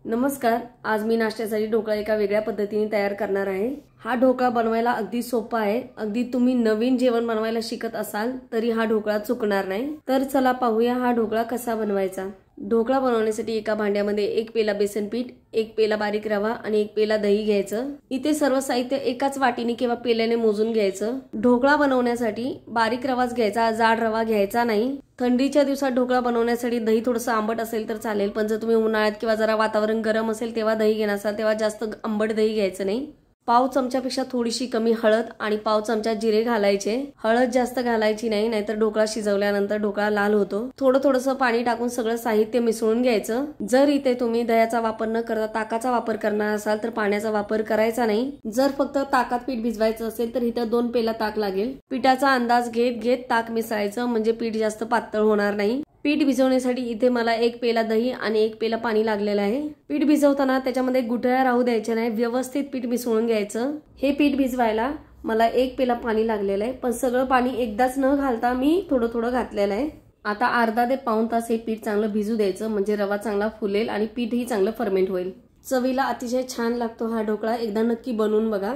नमस्कार। आज मी नाश्त्यासाठी ढोकळा एका वेगळ्या पद्धतीने तयार करणार आहे। हा ढोकळा बनवायला अगदी सोपा आहे। अगदी तुम्ही नवीन जेवण बनवायला शिकत असाल तरी हा ढोकळा चुकणार नाही। तर चला पाहूया हा ढोकळा कसा बनवायचा। ढोकळा बनवण्यासाठी एका भांड्यामध्ये 1 पेला बेसन पीठ, 1 पेला बारीक रवा आणि 1 पेला दही घ्यायचं। इथे सर्व साहित्य एकाच वाटीने किंवा पेल्याने मोजून घ्यायचं। ढोकळा बनवण्यासाठी बारीक रवाच घ्यायचा, जाड रवा घ्यायचा नाही। थंडीच्या दिवसात ढोकळा बनवण्यासाठी दही थोडंसं आंबट असेल तर चालेल, पण जर तुम्ही उन्हाळ्यात किंवा जरा वातावरण गरम असेल तेव्हा दही घेणार असाल तेव्हा जास्त आंबट दही घ्यायचं नाही। पाव चमच्यापेक्षा थोडीशी कमी हळद आणि पाव चमचा जिरे घालायचे। हळद जास्त घालायची नाही, नाहीतर ढोकळा शिजवल्यानंतर ढोकळा लाल होतो। थोडं पाणी टाकून सगळं साहित्य मिसळून घ्यायचं। जर इथे तुम्ही दह्याचा वापर न करता ताकाचा वापर करणार असाल तर पाण्याचा वापर करायचा नाही। जर फक्त ताकात पीठ भिजवायचं असेल तर इथे 2 पेला ताक लागेल। पिठाचा अंदाज घेत ताक मिसळायचं, म्हणजे पीठ जास्त पातळ होणार नाही। पीठ भिजवण्यासाठी इथे मला 1 पेला दही आणि 1 पेला पाणी लागलेलं आहे। पीठ भिजवताना त्याच्यामध्ये गुठळ्या राहू द्यायच्या नाही, व्यवस्थित पीठ मिसळून घ्यायचं। हे पीठ भिजवायला मला 1 पेला पाणी लागलेलं आहे, पण सगळं पाणी एकदाच न घालता मी थोडं घातलेलं आहे। आता अर्धा ते पाऊण तास हे पीठ चांगलं भिजू द्यायचं, म्हणजे रवा चांगला फुलेल आणि पीठही चांगलं फर्मेंट होईल। चवीला अतिशय छान लागतो हा ढोकळा, एकदा नक्की बनवून बघा।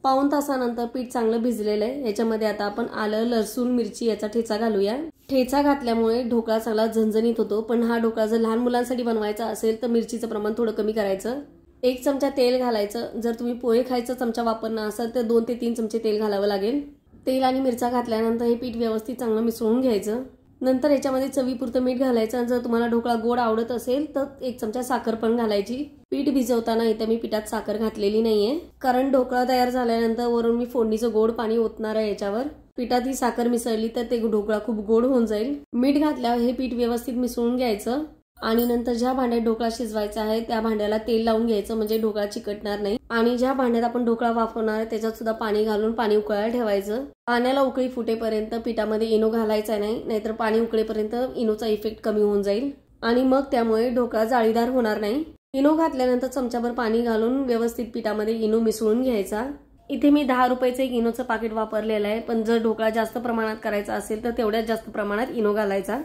पाऊण तासानंतर पीठ चांगलं भिजलेलं आहे। याच्यामध्ये आता आपण आलं, लसूण, मिरची याचा ठेचा घालूया। ठेचा घातल्यामुळे ढोकळा चांगला झणझणीत होतो। पण हा ढोकळा जर लहान मुलांसाठी बनवायचा असेल तर मिरचीचं प्रमाण थोडं कमी करायचं। 1 चमचा तेल घालायचं। जर तुम्ही पोहे खायचा चमचा वापरणार असाल तर 2 ते 3 चमचे तेल घालावं लागेल। तेल आणि मिरच्या घातल्यानंतर हे पीठ व्यवस्थित चांगलं मिसळून घ्यायचं। नंतर याच्यामध्ये चवीपुरतं मीठ घालायचं आणि जर तुम्हाला ढोकळा गोड आवडत असेल तर 1 चमचा साखर पण घालायची। पीठ भिजवताना इथे मी पिठात साखर घातलेली नाहीये, कारण ढोकळा तयार झाल्यानंतर वरून मी फोडणीचं गोड पाणी ओतणार आहे याच्यावर। पिठात ही साखर मिसळली तर ते ढोकळा खूप गोड होऊन जाईल। मीठ घातल्यावर हे पीठ व्यवस्थित मिसळून घ्यायचं आणि नंतर ज्या भांड्यात ढोकळा शिजवायचा आहे त्या भांड्याला तेल लावून घ्यायचं, म्हणजे ढोकळा चिकटणार नाही। आणि ज्या भांड्यात आपण ढोकळा वाफवणार आहे त्याच्यात सुद्धा पाणी घालून पाणी उकळायला ठेवायचं। पाण्याला उकळी फुटेपर्यंत पिठामध्ये इनो घालायचा नाही, नाहीतर पाणी उकळेपर्यंत इनोचा इफेक्ट कमी होऊन जाईल आणि मग त्यामुळे ढोकळा जाळीदार होणार नाही। इनो घातल्यानंतर चमचाभर पाणी घालून व्यवस्थित पिठामध्ये इनो मिसळून घ्यायचा। इथे मी 10 रुपयाचं एक इनोचं पाकिट वापरलेलं आहे, पण जर ढोकळा जास्त प्रमाणात करायचा असेल तर तेवढ्याच जास्त प्रमाणात इनो घालायचा।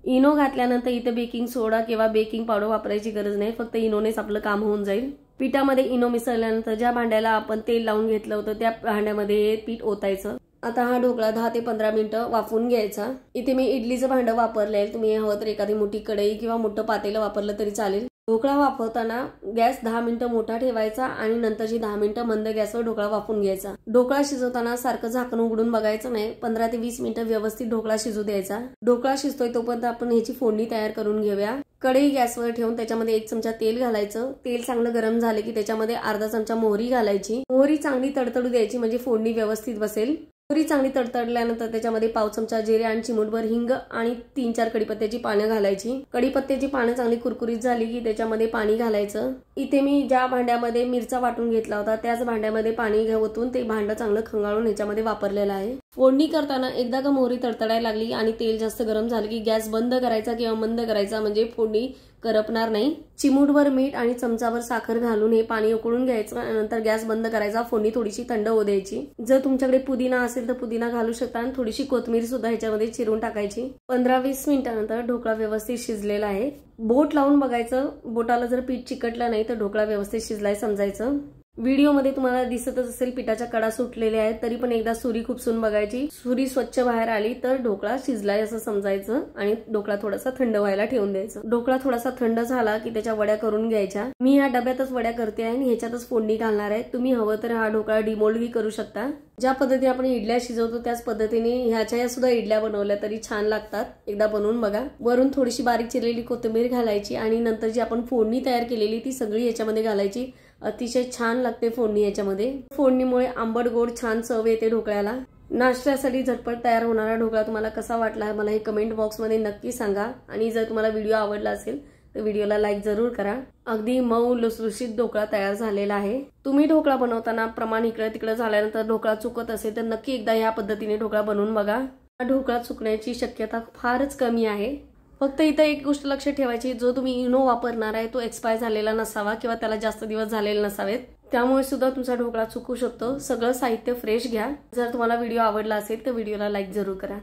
इनो घातल्यानंतर इथे बेकिंग सोडा किंवा बेकिंग पावडर वापरायची गरज नाही, फक्त इनोनेच आपलं काम होऊन जाईल। पिठामध्ये इनो मिसळल्यानंतर ज्या भांड्याला आपण तेल लावून घेतलं होतं त्या भांड्यामध्ये पीठ ओतायचं। आता हा ढोकळा 10 ते 15 मिनिटं वाफवून घ्यायचा। इथे मी इडलीचं भांडं वापरलंय, तुम्ही हवं तर एखादी मोठी कढई किंवा मोठं पातेलं वापरलं तरी चालेल। ढोकळा वाफवताना गॅस 10 मिनिटं मोठा ठेवायचा आणि नंतरची 10 मिनिटं मंद गॅसवर ढोकळा वाफवून घ्यायचा। ढोकळा शिजवताना सारखं झाकण उघडून बघायचं नाही, 15 ते 20 मिनिटं व्यवस्थित ढोकळा शिजू द्यायचा। ढोकळा शिजतोय तोपर्यंत आपण ह्याची फोडणी तयार करून घेऊया। कढई गॅसवर ठेवून त्याच्यामध्ये 1 चमचा तेल घालायचं। तेल चांगलं गरम झाले की त्याच्यामध्ये अर्धा चमचा मोहरी घालायची। मोहरी चांगली तडतडू द्यायची, म्हणजे फोडणी व्यवस्थित बसेल। मोहरी चांगली तडतडल्यानंतर त्याच्यामध्ये पाव चमचा जिरे आणि चिमूटभर हिंग आणि 3-4 कढीपत्त्याची पानं घालायची। कढीपत्त्याची पानं चांगली कुरकुरीत झाली की त्याच्यामध्ये पाणी घालायचं। इथे मी ज्या भांड्यामध्ये मिरचा वाटून घेतला होता त्याच भांड्यामध्ये पाणी ओतून ते भांडं चांगलं खंगाळून ह्याच्यामध्ये वापरलेलं आहे। फोडणी करताना एकदा का मोहरी तडतडायला लागली आणि तेल जास्त गरम झालं की गॅस बंद करायचा किंवा मंद करायचा, म्हणजे फोडणी करपणार नाही। चिमूटभर मीठ आणि चमचाभर साखर घालून हे पाणी उकळून घ्यायचं आणि नंतर गॅस बंद करायचा। फोडणी थोडीशी थंड होऊ द्यायची। जर तुमच्याकडे पुदिना असेल तर पुदिना घालू शकता आणि थोडीशी कोथिंबीर सुद्धा ह्याच्यामध्ये चिरून टाकायची। 15-20 मिनिटांनंतर ढोकळा व्यवस्थित शिजलेला आहे। बोट लावून बघायचं, बोटाला जर पीठ चिकटलं नाही तर ढोकळा व्यवस्थित शिजलाय समजायचं। व्हिडिओमध्ये तुम्हाला दिसतच असेल पिठाच्या कडा सुटलेल्या आहेत, तरी पण एकदा सुरी खुपसून बघायची। सुरी स्वच्छ बाहेर आली तर ढोकळा शिजलाय असं समजायचं आणि ढोकळा थोडासा थंड व्हायला ठेवून द्यायचं। ढोकळा थोडासा थंड झाला की त्याच्या वड्या करून घ्यायच्या। मी ह्या डब्यातच वड्या करते आणि ह्याच्यातच फोडणी घालणार आहे। तुम्ही हवं तर हा ढोकळा डिमोल्डही करू शकता। ज्या पद्धतीने आपण इडल्या शिजवतो त्याच पद्धतीने ह्याच्या सुद्धा इडल्या बनवल्या तरी छान लागतात, एकदा बनवून बघा। वरून थोडीशी बारीक चिरलेली कोथिंबीर घालायची आणि नंतर जी आपण फोडणी तयार केलेली ती सगळी याच्यामध्ये घालायची। अतिशय छान लागते फोडणी याच्यामध्ये। फोडणीमुळे आंबट गोड छान चव येते ढोकळ्याला। नाश्त्यासाठी झटपट तयार होणारा ढोकळा तुम्हाला कसा वाटला मला हे कमेंट बॉक्समध्ये नक्की सांगा आणि जर तुम्हाला व्हिडिओ आवडला असेल तर व्हिडिओला लाईक जरूर करा। अगदी मऊ लुसलुशीत ढोकळा तयार झालेला आहे। तुम्ही ढोकळा बनवताना प्रमाण इकडे तिकडे झाल्यानंतर ढोकळा चुकत असेल तर नक्की एकदा ह्या पद्धतीने ढोकळा बनवून बघा। हा ढोकळा चुकण्याची शक्यता फारच कमी आहे। फक्त इथे एक गोष्ट लक्षात ठेवायची, जो तुम्ही इनो वापरणार आहे तो एक्सपायर झालेला नसावा किंवा त्याला जास्त दिवस झालेले नसावेत, त्यामुळे सुद्धा तुमचा ढोकळा चुकू शकतो। सगळं साहित्य फ्रेश घ्या। जर तुम्हाला व्हिडिओ आवडला असेल तर व्हिडिओला लाईक जरूर करा।